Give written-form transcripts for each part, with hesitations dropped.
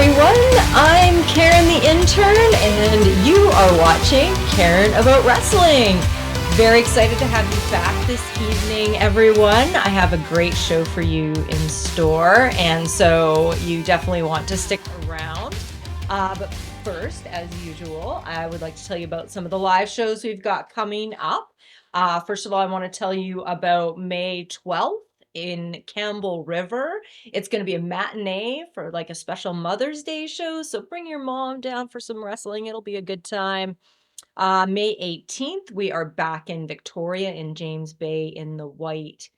everyone. I'm Karen the Intern, and you are watching Karen About Wrestling. Very excited to have you back this evening, everyone. I have a great show for you in store, and so you definitely want to stick around. But first, as usual, I would like to tell you about some of the live shows we've got coming up. First of all, I want to tell you about May 12th. In Campbell River. It's going to be a matinee for like a special Mother's Day show. So bring your mom down for some wrestling. It'll be a good time. May 18th, we are back in Victoria in James Bay in the White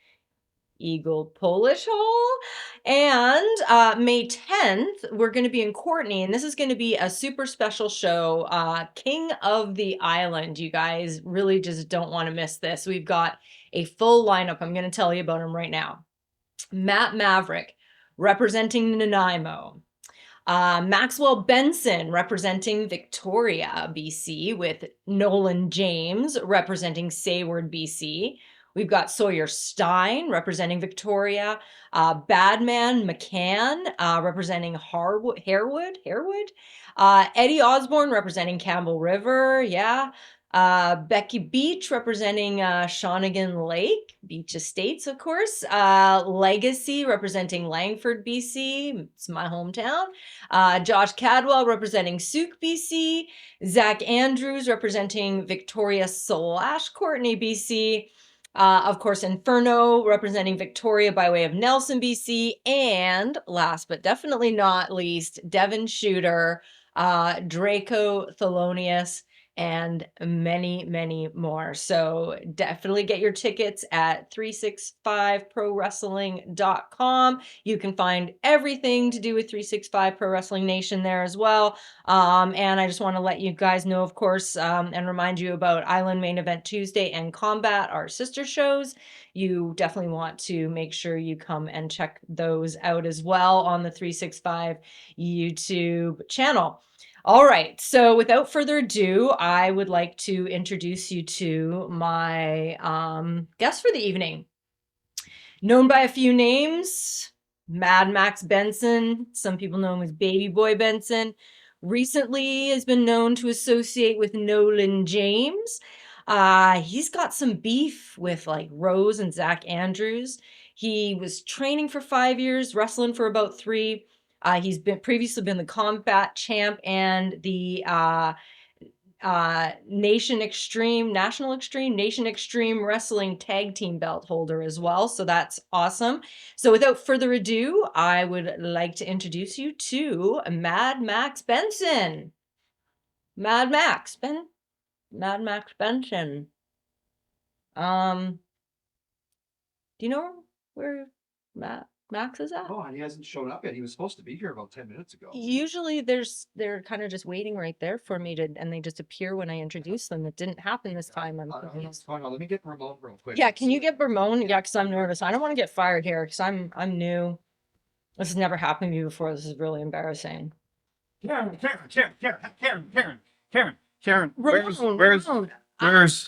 Eagle Polish Hall. And May 10th, we're going to be in Courtenay, and this is going to be a super special show, King of the Island. You guys really just don't want to miss this. We've got a full lineup. I'm going to tell you about them right now. Matt Maverick representing Nanaimo. Maxwell Benson representing Victoria, BC, with Nolan James representing Sayward, BC. We've got Sawyer Stein representing Victoria, Badman McCann representing Harewood, Eddie Osborne representing Campbell River, Becky Beach representing Shawnigan Lake, Beach Estates, of course. Legacy representing Langford, BC. It's my hometown. Josh Cadwell representing Souk, BC. Zach Andrews representing Victoria / Courtenay, BC. Of course, Inferno representing Victoria by way of Nelson, BC. And last but definitely not least, Devon Shooter, Draco Thelonious, and many, many more. So definitely get your tickets at 365prowrestling.com. You can find everything to do with 365 Pro Wrestling Nation there as well. And I just want to let you guys know, of course, and remind you about Island Main Event Tuesday and Combat, our sister shows. You definitely want to make sure you come and check those out as well on the 365 YouTube channel. All right, so without further ado, I would like to introduce you to my guest for the evening. Known by a few names, Mad Max Benson. Some people know him as Baby Boy Benson. Recently has been known to associate with Nolan James. He's got some beef with like Rose and Zach Andrews. He was training for 5 years, wrestling for about 3. He's previously been the combat champ and the Nation Extreme Wrestling Tag Team belt holder as well. So that's awesome. So without further ado, I would like to introduce you to Mad Max Benson. Mad Max Benson. Do you know where Max is at? Oh, and he hasn't shown up yet. He was supposed to be here about 10 minutes ago. Usually they're kind of just waiting right there for me and they just appear when I introduce them. It didn't happen this time. Hold on, let me get Ramon real quick. Yeah, can you get Ramon? Yeah, because I'm nervous. I don't want to get fired here because I'm new. This has never happened to me before. This is really embarrassing. Karen. Ramon. Where's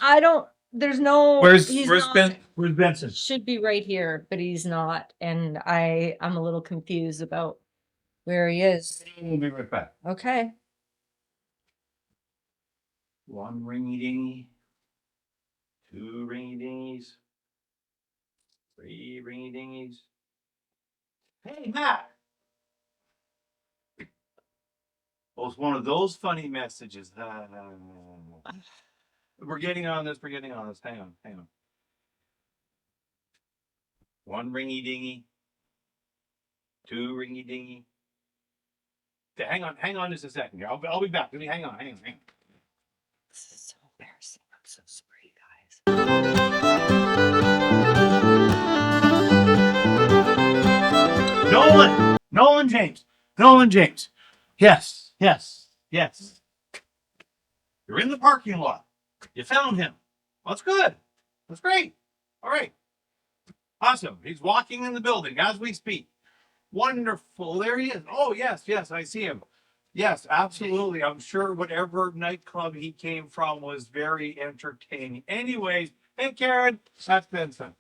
I don't. There's no. Where's Benson? Should be right here, but he's not, and I'm a little confused about where he is. We'll be right back. Okay. 1 ringy dingy, 2 ringy dingies, 3 ringy dingies. Hey, Matt. Well, it's one of those funny messages. We're getting on this. Hang on. 1 ringy dingy, 2 ringy dingy. Hang on just a second here. I'll be back. Hang on. This is so embarrassing. I'm so sorry, guys. Nolan James. Yes. You're in the parking lot. You found him. That's good. That's great. All right. Awesome. He's walking in the building as we speak. Wonderful. There he is. Oh, yes, I see him. Yes, absolutely. I'm sure whatever nightclub he came from was very entertaining. Anyways, hey, Karen, that's Benson.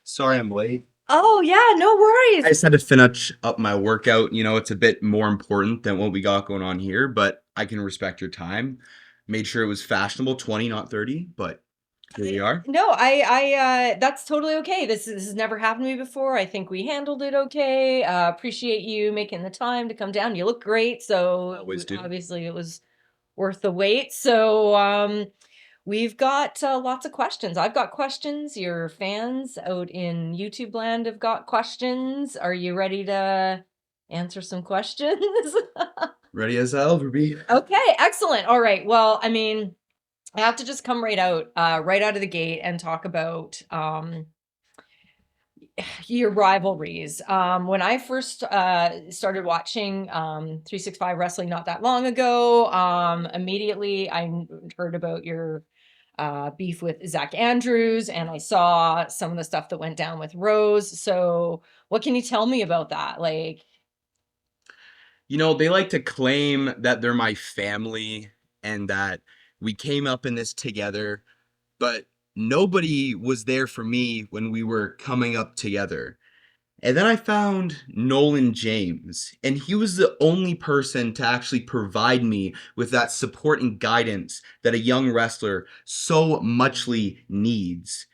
Sorry I'm late. Oh yeah, no I worries. just had to finish up my workout. It's a bit more important than what we got going on here, but I can respect your time. Made sure it was fashionable, 20, not 30, but here we are. No, that's totally okay. This has never happened to me before. I think we handled it okay. Appreciate you making the time to come down. You look great, so Always do. obviously it was worth the wait. So, we've got lots of questions. I've got questions. Your fans out in YouTube land have got questions. Are you ready to answer some questions? Ready as I'll ever be. Okay, excellent. All right. Well, I mean, I have to just come right out of the gate and talk about your rivalries. When I first started watching 365 wrestling not that long ago, immediately I heard about your beef with Zach Andrews, and I saw some of the stuff that went down with Rose. So, what can you tell me about that? Like, They like to claim that they're my family and that we came up in this together, but nobody was there for me when we were coming up together. And then I found Nolan James, and he was the only person to actually provide me with that support and guidance that a young wrestler so muchly needs.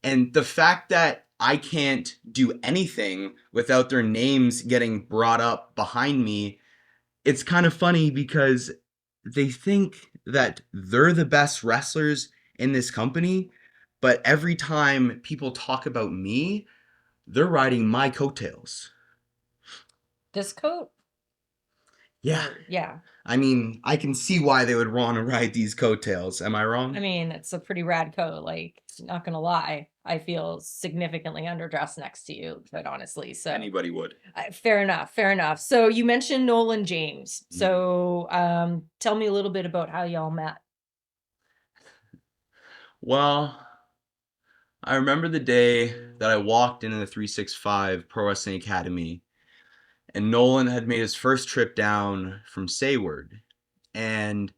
And the fact that I can't do anything without their names getting brought up behind me, it's kind of funny because they think that they're the best wrestlers in this company, but every time people talk about me, they're riding my coattails. this coat? Yeah. Yeah. I mean, I can see why they would want to ride these coattails. Am I I wrong? mean, it's a pretty rad coat. Like, not gonna lie, I feel significantly underdressed next to you, quite honestly. So, Anybody would. fair enough, fair enough. So, you mentioned Nolan James. Mhm. So, tell me a little bit about how y'all met. Well, I remember the day that I walked into the 365 Pro Wrestling Academy, and Nolan had made his first trip down from Sayward. And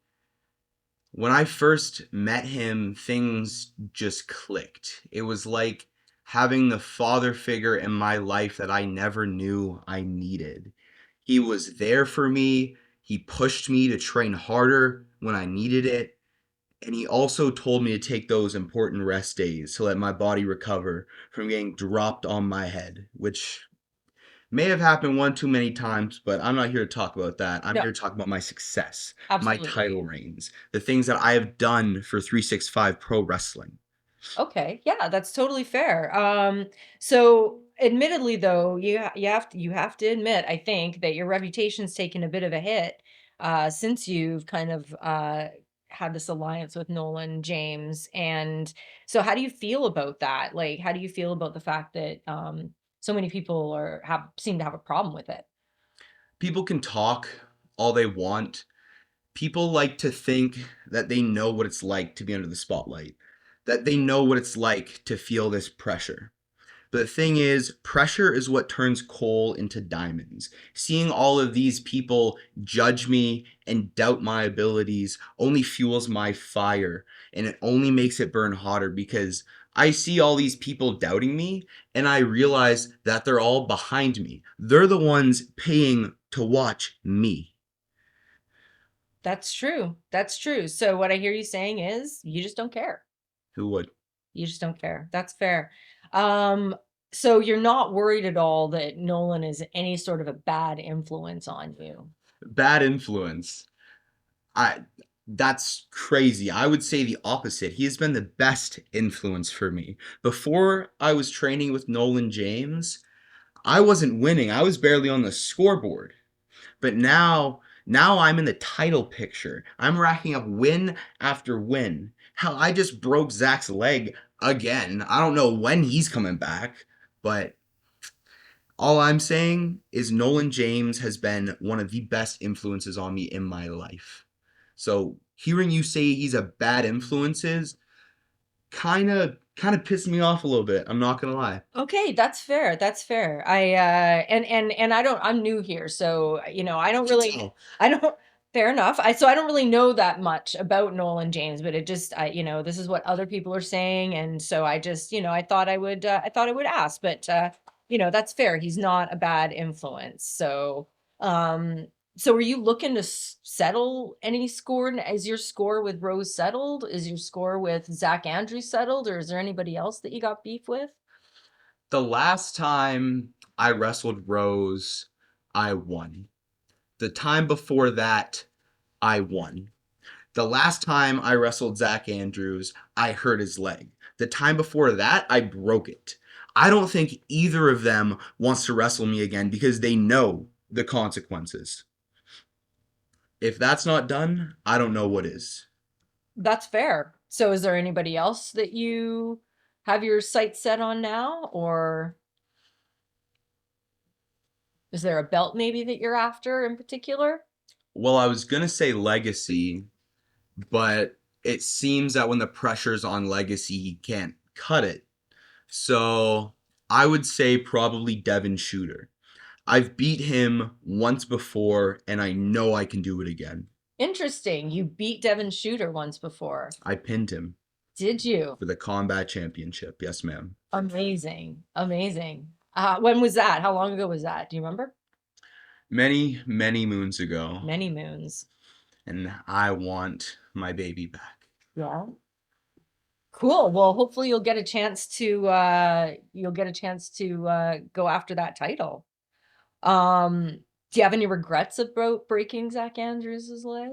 when I first met him, things just clicked. It was like having the father figure in my life that I never knew I needed. He was there for me. He pushed me to train harder when I needed it. And he also told me to take those important rest days to let my body recover from getting dropped on my head, which may have happened one too many times, but I'm not here to talk about that. I'm No, here to talk about my success, my absolutely. title reigns, the things that I have done for 365 Pro Wrestling. Okay, yeah, that's totally fair. So admittedly though, you have to admit, I think, that your reputation's taken a bit of a hit since you've kind of had this alliance with Nolan James. And so how do you feel about that? Like, how do you feel about the fact that so many people have seem to have a problem with it? People can talk all they want. People like to think that they know what it's like to be under the spotlight, that they know what it's like to feel this pressure. But the thing is, pressure is what turns coal into diamonds. Seeing all of these people judge me and doubt my abilities only fuels my fire, and it only makes it burn hotter because I see all these people doubting me and I realize that they're all behind me. They're the ones paying to watch me. That's true. That's true. So what I hear you saying is you just don't care. Who would? You just don't care. That's fair. Um, so you're not worried at all that Nolan is any sort of a bad influence on you. Bad influence. I That's crazy. I would say the opposite. He has been the best influence for me. Before I was training with Nolan James, I wasn't winning. I was barely on the scoreboard. But now I'm in the title picture. I'm racking up win after win. Hell, I just broke Zach's leg again. I don't know when he's coming back, but all I'm saying is Nolan James has been one of the best influences on me in my life. So hearing you say he's a bad influences kind of pissed me off a little bit. I'm not gonna lie. Okay, that's fair. That's fair. And I'm new here, so I don't really Oh, I don't fair enough. I don't really know that much about Nolan James, but it just this is what other people are saying, and so I just, I thought I would ask, but that's fair. He's not a bad influence. Um, so are you looking to settle any score? Is your score with Rose settled? Is your score with Zach Andrews settled? Or is there anybody else that you got beef with? The last time I wrestled Rose, I won. The time before that, I won. The last time I wrestled Zach Andrews, I hurt his leg. The time before that, I broke it. I don't think either of them wants to wrestle me again because they know the consequences. If that's not done, I don't know what is. That's fair. So is there anybody else that you have your sights set on now? Or is there a belt maybe that you're after in particular? Well, I was going to say Legacy, but it seems that when the pressure's on Legacy, he can't cut it. So I would say probably Devin Shooter. I've beat him once before, and I know I can do it again. Interesting. You beat Devin Shooter once before. I pinned him Did you? for the combat championship. Yes, ma'am. Amazing. Amazing. When was that? How long ago was that? Do you remember? Many, many moons ago. Many moons. And I want my baby back. Yeah. Cool. Well, hopefully you'll get a chance to go after that title. Do you have any regrets about breaking Zach Andrews' leg?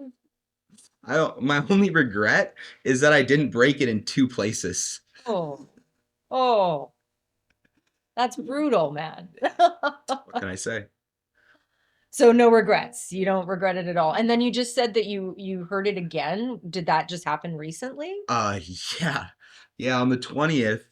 My only regret is that I didn't break it in 2 places. Oh, that's brutal, man. What can I say? So no regrets. You don't regret it at all. And then you just said that you heard it again. Did that just happen recently? Yeah. Yeah, on the 20th,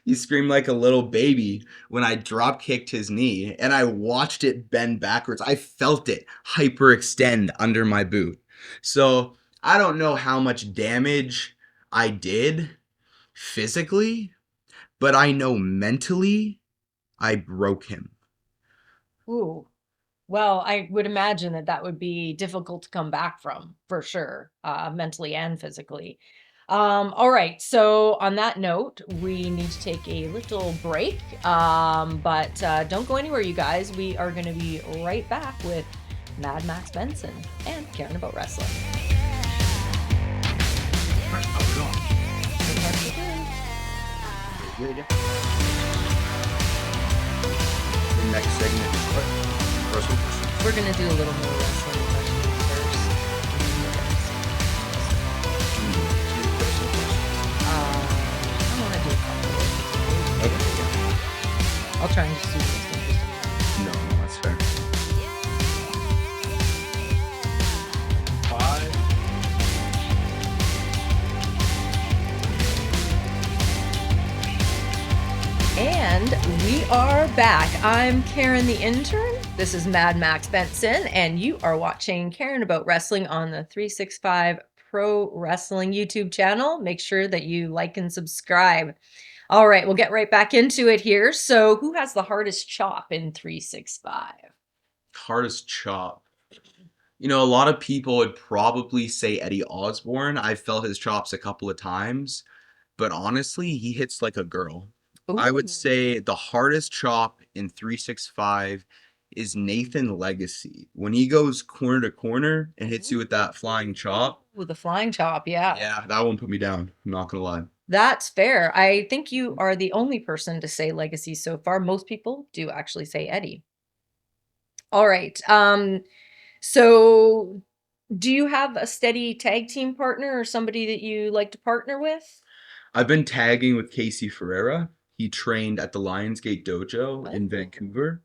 he screamed like a little baby when I drop kicked his knee and I watched it bend backwards. I felt it hyperextend under my boot. So I don't know how much damage I did physically, but I know mentally I broke him. Ooh. Well, I would imagine that would be difficult to come back from, for sure, mentally and physically. All right. So on that note, we need to take a little break. But don't go anywhere, you guys. We are going to be right back with Mad Max Benson and Karen About Wrestling. The next segment is what? We're going to do a little more wrestling questions first. I want to do a couple. Okay. I'll try and just do this one. No, that's fair. 5. And we are back. I'm Karen the Intern. This is Mad Max Benson, and you are watching Karen About Wrestling on the 365 Pro Wrestling YouTube channel. Make sure that you like and subscribe. All right, we'll get right back into it here. So who has the hardest chop in 365? Hardest chop. You know, a lot of people would probably say Eddie Osborne. I've felt his chops a couple of times, but honestly, he hits like a girl. I would Ooh. say the hardest chop in 365 is Nathan Legacy. When he goes corner to corner and hits you with that flying chop. With the flying chop, yeah. Yeah, that one put me down. I'm not gonna lie. That's fair. I think you are the only person to say Legacy so far. Most people do actually say Eddie. All right. So do you have a steady tag team partner or somebody that you like to partner with? I've been tagging with Casey Ferreira. He trained at the Lionsgate Dojo in Vancouver.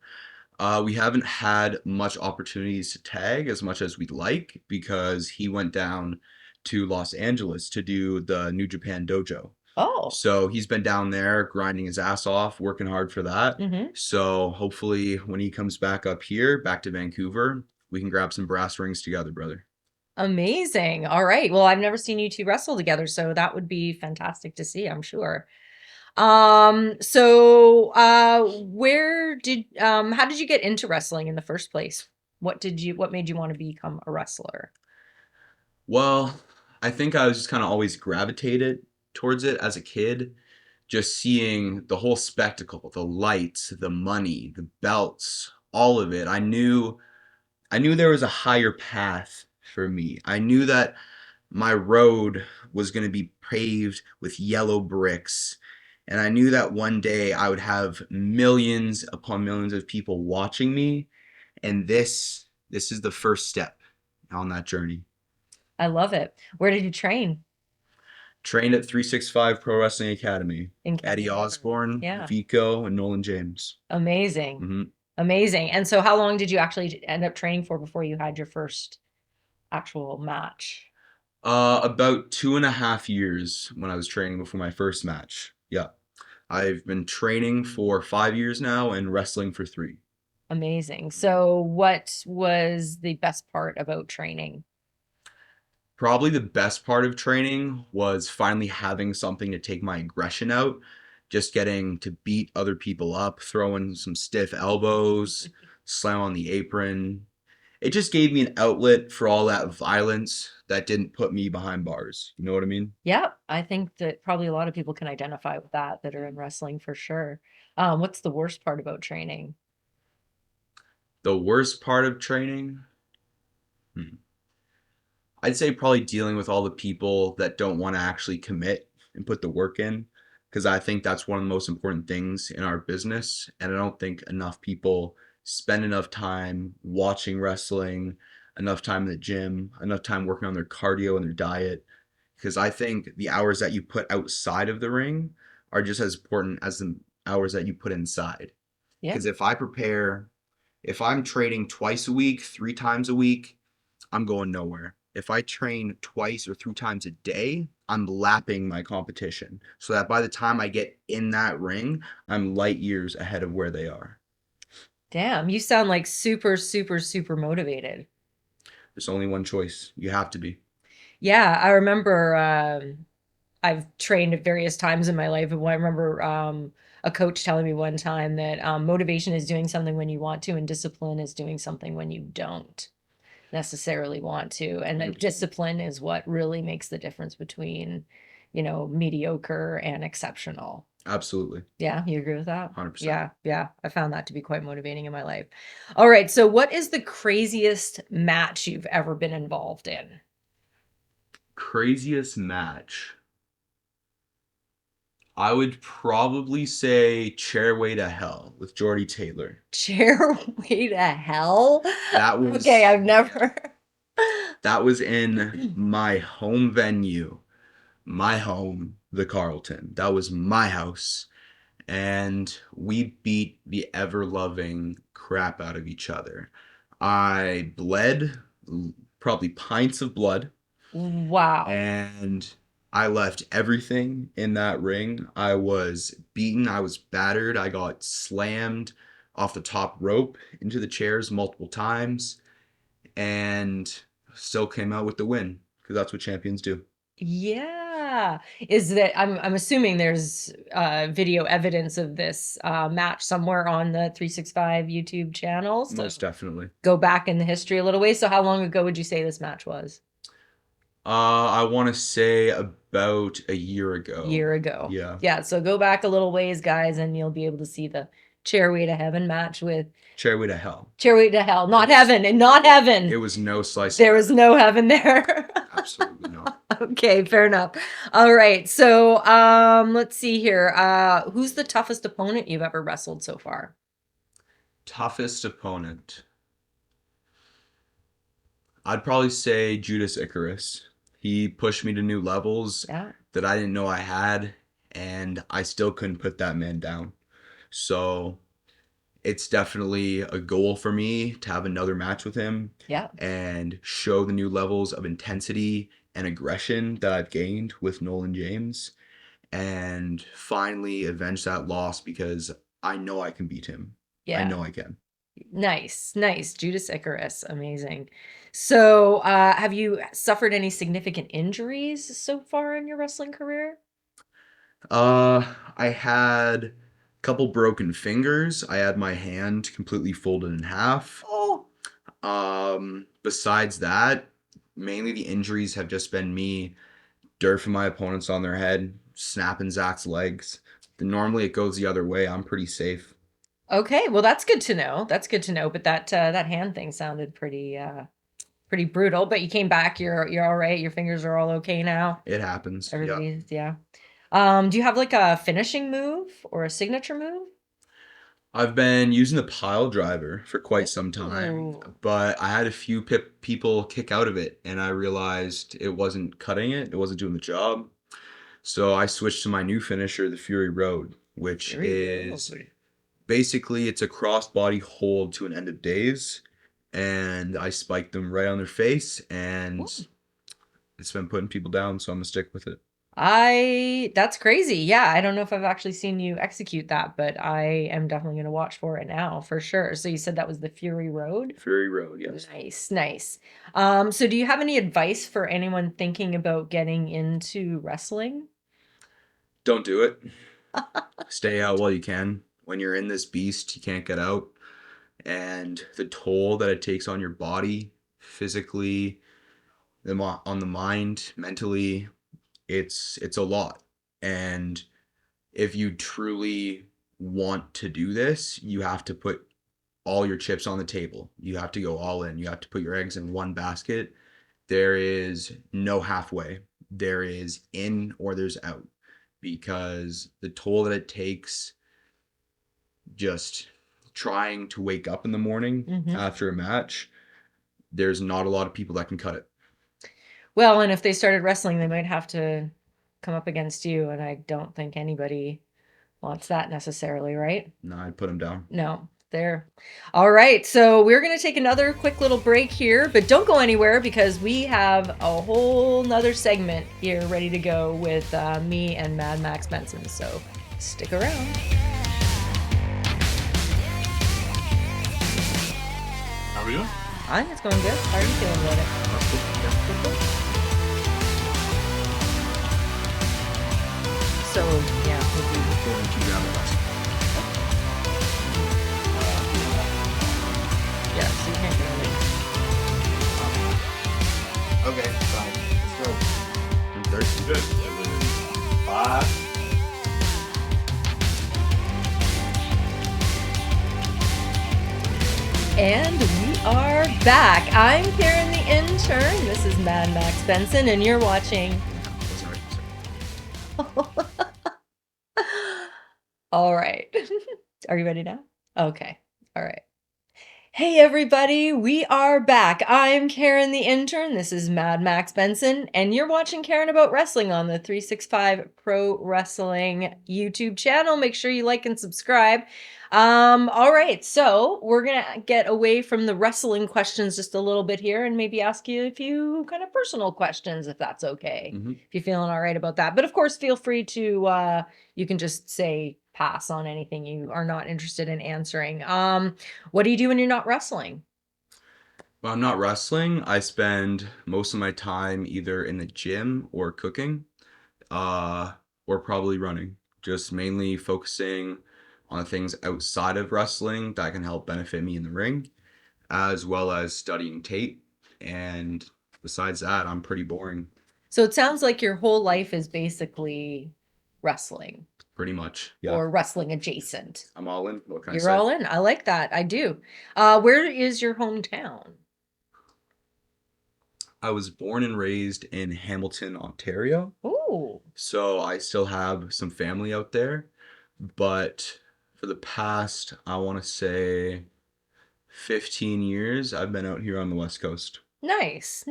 We haven't had much opportunities to tag as much as we'd like because he went down to Los Angeles to do the New Japan Dojo. Oh. So he's been down there grinding his ass off, working hard for that. Mm-hmm. So hopefully when he comes back up here, back to Vancouver, we can grab some brass rings together, brother. Amazing. All right. Well, I've never seen you two wrestle together, so that would be fantastic to see, I'm sure. How did you get into wrestling in the first place? What made you want to become a wrestler? Well, I think I was just kind of always gravitated towards it as a kid. just seeing the whole spectacle, the lights, the money, the belts, all of it. I knew there was a higher path for me. I knew that my road was going to be paved with yellow bricks. And I knew that one day I would have millions upon millions of people watching me. And this is the first step on that journey. I love it. Where did you train? Trained at 365 Pro Wrestling Academy. In Eddie Canada. Osborne, Yeah. Vico, and Nolan James. Amazing. hmm Amazing. And so how long did you actually end up training for before you had your first actual match? About 2.5 years when I was training before my first match. Yeah. I've been training for 5 years now and wrestling for 3. Amazing. So what was the best part about training? Probably the best part of training was finally having something to take my aggression out, just getting to beat other people up, throwing some stiff elbows, slam on the apron. It just gave me an outlet for all that violence that didn't put me behind bars. You know what I mean? Yeah, I think that probably a lot of people can identify with that are in wrestling for sure. What's the worst part about training? The worst part of training? Hmm. I'd say probably dealing with all the people that don't want to actually commit and put the work in, because I think that's one of the most important things in our business. And I don't think enough people spend enough time watching wrestling, enough time in the gym, enough time working on their cardio and their diet. Because I think the hours that you put outside of the ring are just as important as the hours that you put inside. Yeah. Because if I'm training twice a week, 3 times a week, I'm going nowhere. If I train twice or 3 times a day, I'm lapping my competition so that by the time I get in that ring, I'm light years ahead of where they are. Damn, you sound like super, super, super motivated. There's only one choice. You have to be. Yeah, I remember I've trained at various times in my life. And I remember a coach telling me one time that motivation is doing something when you want to, and discipline is doing something when you don't necessarily want to. And that 100%. discipline is what really makes the difference between, mediocre and exceptional. Absolutely. Yeah, you agree with that? 100%. Yeah, yeah. I found that to be quite motivating in my life. All right, so what is the craziest match you've ever been involved in? Craziest match. I would probably say Chairway to Hell with Jordy Taylor. Chairway to Hell? That was Okay, I've never. that was in my home venue, my home, the Carlton. That was my house. And we beat the ever loving crap out of each other. I bled probably pints of blood, Wow. and I left everything in that ring. I was beaten, I was battered, I got slammed off the top rope into the chairs multiple times, and still came out with the win because that's what champions do. Yeah. Is that I'm assuming there's video evidence of this match somewhere on the 365 YouTube channel. So Most definitely. go back in the history a little way. So how long ago would you say this match was? I want to say about a year ago. Year ago. Yeah. Yeah. So go back a little ways, guys, and you'll be able to see the Chairway to Heaven match with Chairway to Hell. Chairway to Hell, not heaven, and not heaven. It was no slice. There was no heaven there. Absolutely not. Okay, fair enough. All right. So, let's see here. Who's the toughest opponent you've ever wrestled so far? Toughest opponent. I'd probably say Judas Icarus. He pushed me to new levels Yeah. that I didn't know I had, and I still couldn't put that man down. So it's definitely a goal for me to have another match with him. Yeah. And show the new levels of intensity and aggression that I've gained with Nolan James, and finally avenge that loss because I know I can beat him. Yeah. I know I can. Nice, nice. Judas Icarus. Amazing. So, have you suffered any significant injuries so far in your wrestling career? I had a couple broken fingers. I had my hand completely folded in half. Oh, Besides that, mainly the injuries have just been me durfing my opponents on their head, snapping Zach's legs, Normally it goes the other way. I'm pretty safe. Okay, well that's good to know. That's good to know. But that hand thing sounded pretty brutal. But you came back. You're all right. Your fingers are all okay now. It happens. Yeah. Everybody's yeah. Do you have like a finishing move or a signature move? I've been using the pile driver for quite some time, Ooh. but I had a few people kick out of it, and I realized it wasn't cutting it. It wasn't doing the job. So I switched to my new finisher, the Fury Road, which is basically it's a crossbody hold to an end of days, and I spiked them right on their face, and it's been putting people down, so I'm gonna stick with it. That's crazy. Yeah, I don't know if I've actually seen you execute that, but I am definitely going to watch for it now for sure. So you said that was the Fury Road? Fury Road, yes. Nice. So do you have any advice for anyone thinking about getting into wrestling? Don't do it. Stay out while you can. When you're in this beast, you can't get out. And the toll that it takes on your body, physically, on the mind, mentally, it's a lot. And if you truly want to do this, you have to put all your chips on the table. You have to go all in. You have to put your eggs in one basket. There is no halfway. There is in or there's out, because the toll that it takes just trying to wake up in the morning after a match, there's not a lot of people that can cut it. Well, and if they started wrestling, they might have to come up against you, and I don't think anybody wants that necessarily, right? No, I'd put them down. No, there. All right, so we're going to take another quick little break here, but don't go anywhere because we have a whole nother segment here ready to go with me and Mad Max Benson, so stick around. How are we doing? I think it's going good. How are you feeling about it? So, yeah, we'll do Going to grab it. yeah, so you can't get it. Okay, fine. Let's go. I'm thirsty. Good. 5. And we are back. I'm Karen the Intern. This is Mad Max Benson, and you're watching. All right. Are you ready now? Okay. All right. Hey everybody, we are back. I'm Karen the Intern. This is Mad Max Benson, and you're watching Karen About Wrestling on the 365 Pro Wrestling YouTube channel. Make sure you like and subscribe. All right, so we're gonna get away from the wrestling questions just a little bit here and maybe ask you a few kind of personal questions, if that's okay. If you're feeling all right about that. But of course, feel free to you can just say pass on anything you are not interested in answering. What do you do when you're not wrestling? When I'm not wrestling, I spend most of my time either in the gym or cooking, or probably running. Just mainly focusing on things outside of wrestling that can help benefit me in the ring, as well as studying tape. And besides that, I'm pretty boring. So it sounds like your whole life is basically wrestling. Pretty much, yeah. Or wrestling adjacent. I'm all in. What can I You're say? all in. I like that. I do. Where is your hometown? I was born and raised in Hamilton, Ontario. Ooh. So I still have some family out there. But for the past, I want to say 15 years, I've been out here on the West Coast. Nice.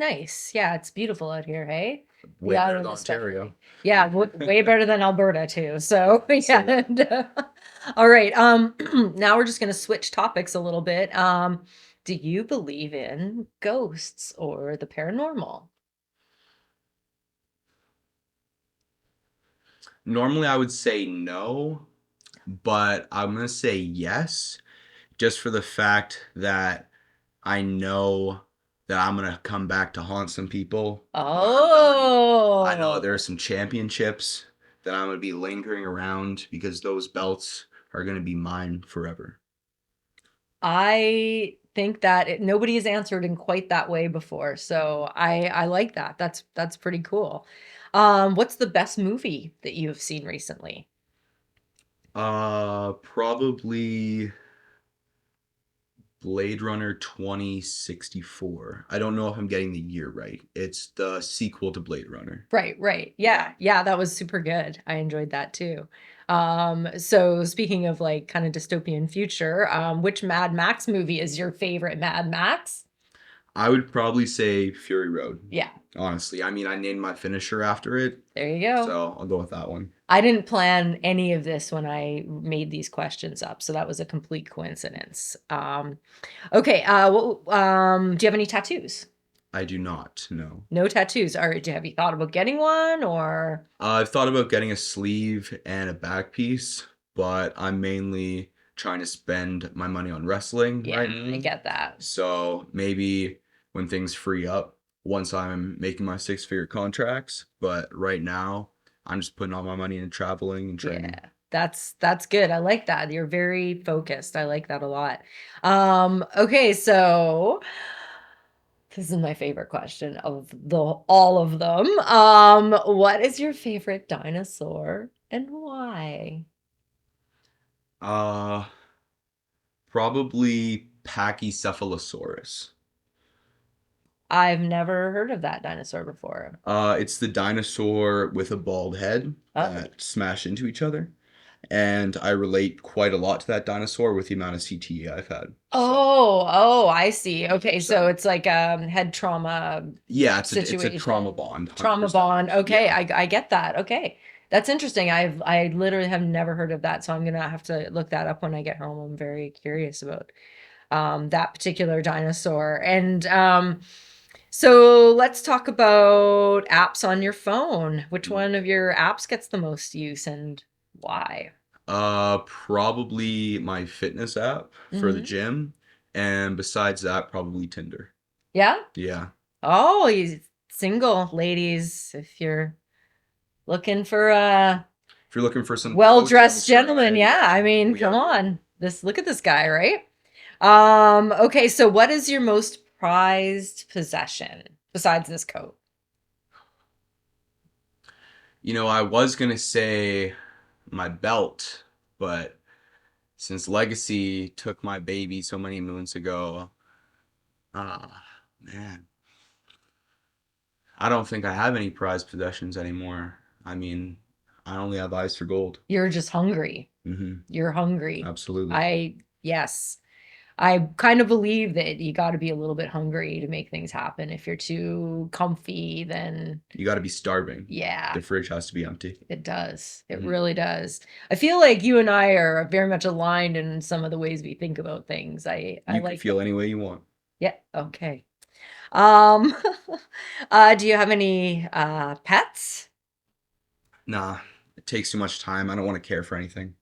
Yeah, it's beautiful out here, hey? Way Yeah, better than Ontario. Yeah, way better than Alberta too. So yeah. And, all right. Now we're just gonna switch topics a little bit. Do you believe in ghosts or the paranormal? Normally, I would say no, but I'm going to say yes, just for the fact that I know that I'm going to come back to haunt some people. Oh. I know there are some championships that I'm going to be lingering around because those belts are going to be mine forever. I think that nobody has answered in quite that way before. So I like that. That's pretty cool. What's the best movie that you have seen recently? Probably Blade Runner 2064. I don't know if I'm getting the year right. It's the sequel to Blade Runner. Right, right. Yeah, yeah, that was super good. I enjoyed that too. So speaking of like kind of dystopian future, which Mad Max movie is your favorite Mad Max? I would probably say Fury Road. Yeah, Honestly, I mean, I named my finisher after it, there you go. so I'll go with that one. I didn't plan any of this when I made these questions up, so that was a complete coincidence. Okay, do you have any tattoos? I do not know. No tattoos. Or have you thought about getting one or? I've thought about getting a sleeve and a back piece, but I'm mainly trying to spend my money on wrestling Yeah, right I now. get that. So maybe when things free up, once I'm making my six-figure contracts, but right now I'm just putting all my money into traveling and training. Yeah, that's good. I like that. You're very focused. I like that a lot. Okay, so this is my favorite question of the all of them. What is your favorite dinosaur and why? Uh, Probably Pachycephalosaurus. I've never heard of that dinosaur before. It's the dinosaur with a bald head Oh. that smash into each other. And I relate quite a lot to that dinosaur with the amount of CTE I've had. Oh, I see. Okay, so So it's like head trauma yeah, it's a trauma situation. bond, Trauma 100%. bond. Okay, Yeah. I get that. Okay. That's interesting. I literally have never heard of that, so I'm gonna have to look that up when I get home. I'm very curious about that particular dinosaur. And so let's talk about apps on your phone. Which one of your apps gets the most use and why? Probably my fitness app for the Hmm. gym, and besides that, probably Tinder. Yeah? Yeah. Oh, you single ladies, if you're looking for a If you're looking for some well-dressed coaches or gentleman, yeah, I yeah, mean, we come have you. on. Look at this guy, right? Okay, so what is your most prized possession besides this coat? You know, I was gonna say my belt, but since Legacy took my baby so many moons ago, ah, man, I don't think I have any prized possessions anymore. I mean, I only have eyes for gold. You're just hungry. Mm-hmm. You're hungry. Absolutely. Yes. I kind of believe that you got to be a little bit hungry to make things happen. If you're too comfy, then You got to be starving. yeah. The fridge has to be empty. It does. It Mhm. really does. I feel like you and I are very much aligned in some of the ways we think about things. I You can like feel that. any way you want. Yeah, okay. Um, do you have any pets? Nah, it takes too much time. I don't want to care for anything.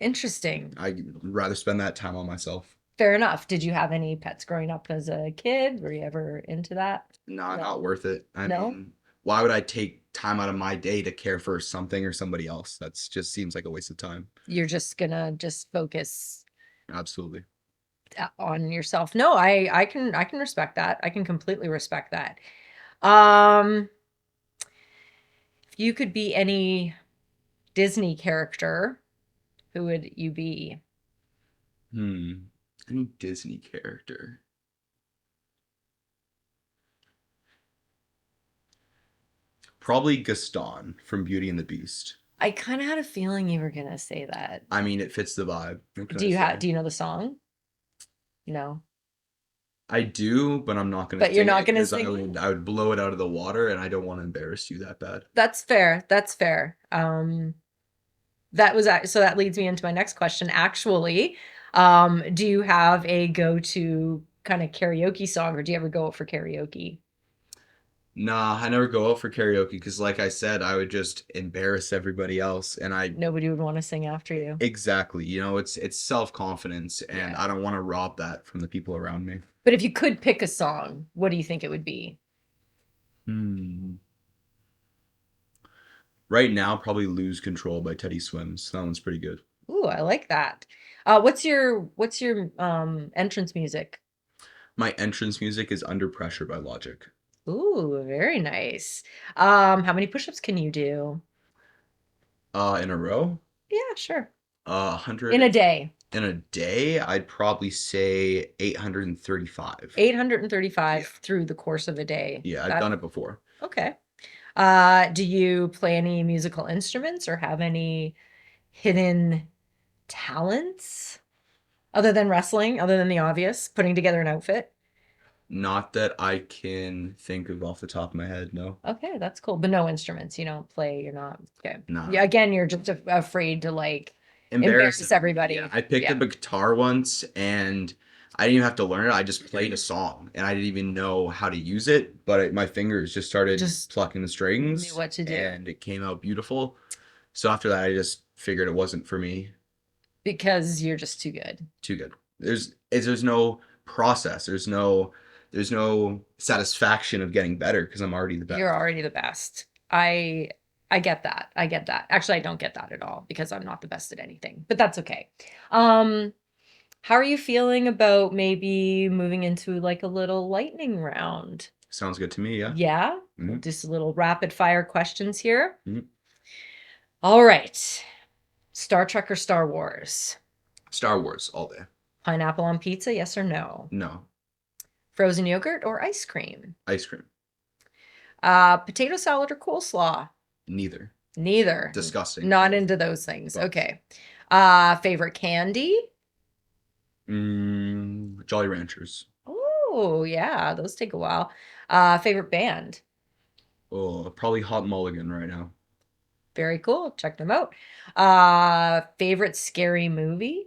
Interesting. I'd rather spend that time on myself. Fair enough. Did you have any pets growing up as a kid? Were you ever into that? Nah, No. not worth it. I No? mean, why would I take time out of my day to care for something or somebody else? That's just seems like a waste of time. You're just gonna just focus Absolutely. on yourself. No, I can respect that. I can completely respect that. Um, if you could be any Disney character, who would you be? Any Disney character? Probably Gaston from Beauty and the Beast. I kind of had a feeling you were gonna say that. I mean, it fits the vibe. What can Do I you say? do you know the song? No. I do, but I'm not gonna But you're sing not it gonna because sing it? I would blow it out of the water, and I don't want to embarrass you that bad. That's fair. That's fair. So that leads me into my next question. Actually, do you have a go-to kind of karaoke song, or do you ever go out for karaoke? Nah, I never go out for karaoke because, like I said, I would just embarrass everybody else, and I Nobody would want to sing after you. exactly, you know, it's self-confidence, and Yeah. I don't want to rob that from the people around me. But if you could pick a song, what do you think it would be? Hmm. Right now, probably "Lose Control" by Teddy Swims. That one's pretty good. Ooh, I like that. What's your entrance music? My entrance music is "Under Pressure" by Logic. Ooh, very nice. How many push-ups can you do? In a row, Yeah, sure. 100 In a day. in a day, I'd probably say 835. 835 Yeah. through the course of a day. Yeah, I've done it before. Okay. Do you play any musical instruments or have any hidden talents other than wrestling, other than the obvious, putting together an outfit? Not that I can think of off the top of my head, no. Okay, that's cool. But no instruments. You don't play. You're not. Okay. No. Yeah. Again, you're just afraid to like embarrass everybody. Yeah, I picked up a guitar once and I didn't even have to learn it. I just played a song and I didn't even know how to use it, but my fingers just started plucking the strings. Knew what to do. And it came out beautiful. So after that, I just figured it wasn't for me. Because you're just too good. Too good. There's no process. There's no satisfaction of getting better because I'm already the best. You're already the best. I get that. I get that. Actually, I don't get that at all because I'm not the best at anything. But that's okay. How are you feeling about maybe moving into like a little lightning round? Sounds good to me, yeah. Yeah? Mhm. Just a little rapid fire questions here. Mhm. All right. Star Trek or Star Wars? Star Wars all day. Pineapple on pizza, yes or no? No. Frozen yogurt or ice cream? Ice cream. Potato salad or coleslaw? Neither. Neither. Disgusting. Not into those things. Both. Okay. Favorite candy? Jolly Ranchers. Oh, yeah, those take a while. Favorite band? Oh, probably Hot Mulligan right now. Very cool. Check them out. Favorite scary movie?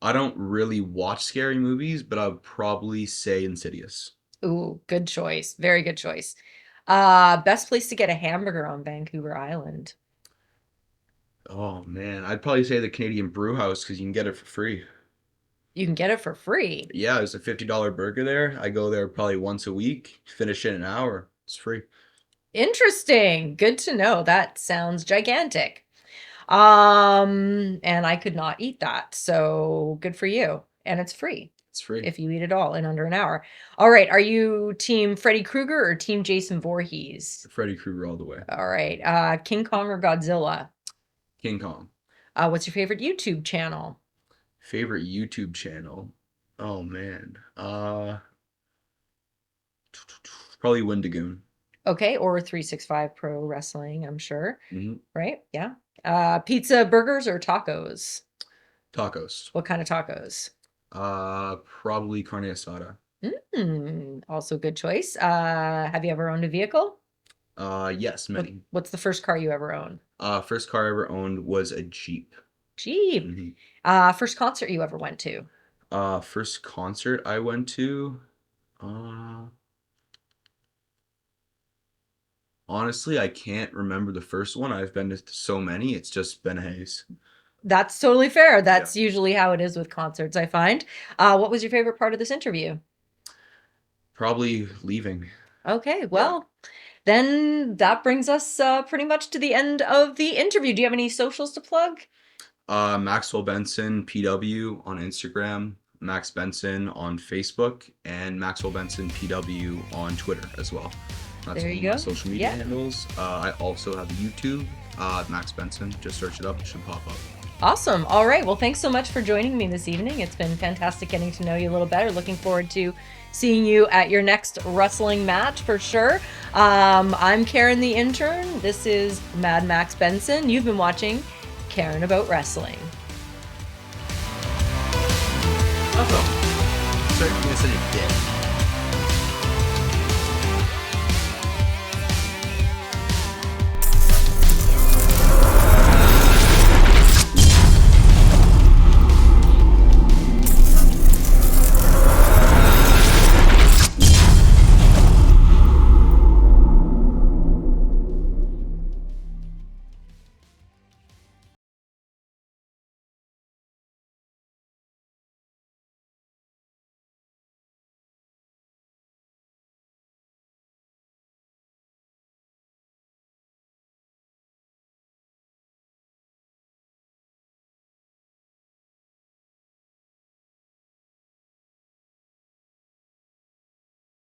I don't really watch scary movies, but I would probably say Insidious. Ooh, good choice. Very good choice. Best place to get a hamburger on Vancouver Island? Oh man, I'd probably say the Canadian Brew House because you can get it for free. You can get it for free. Yeah, there's a $50 burger there. I go there probably once a week, finish it in an hour. It's free. Interesting. Good to know. That sounds gigantic. And I could not eat that. So good for you. And it's free It's free. if you eat it all in under an hour. All right. Are you team Freddy Krueger or team Jason Voorhees? Freddy Krueger all the way. All right. King Kong or Godzilla? King Kong. What's your favorite YouTube channel? Favorite YouTube channel? Oh man. Probably Wendigoon. Okay, or 365 Pro Wrestling, I'm sure. Mhm. Right? Yeah. Pizza, burgers, or tacos? Tacos. What kind of tacos? Probably carne asada. Also good choice. Have you ever owned a vehicle? Yes, many. What's the first car you ever owned? First car I ever owned was a Jeep. Jeep. Mhm. First concert you ever went to? First concert I went to, honestly, I can't remember the first one. I've been to so many, it's just been a haze. That's totally fair. That's usually how it is with concerts, I find. What was your favorite part of this interview? Probably leaving. Okay, well, then that brings us pretty much to the end of the interview. Do you have any socials to plug? Maxwell Benson PW on Instagram, Max Benson on Facebook, and Maxwell Benson PW on Twitter as well. That's There all you my go. social media Yeah. handles. I also have a YouTube, Max Benson. Just search it up; it should pop up. Awesome. All right. Well, thanks so much for joining me this evening. It's been fantastic getting to know you a little better. Looking forward to seeing you at your next wrestling match for sure. I'm Karen the Intern. This is Mad Max Benson. You've been watching Karen About Wrestling. Awesome. Sorry for missing a bit.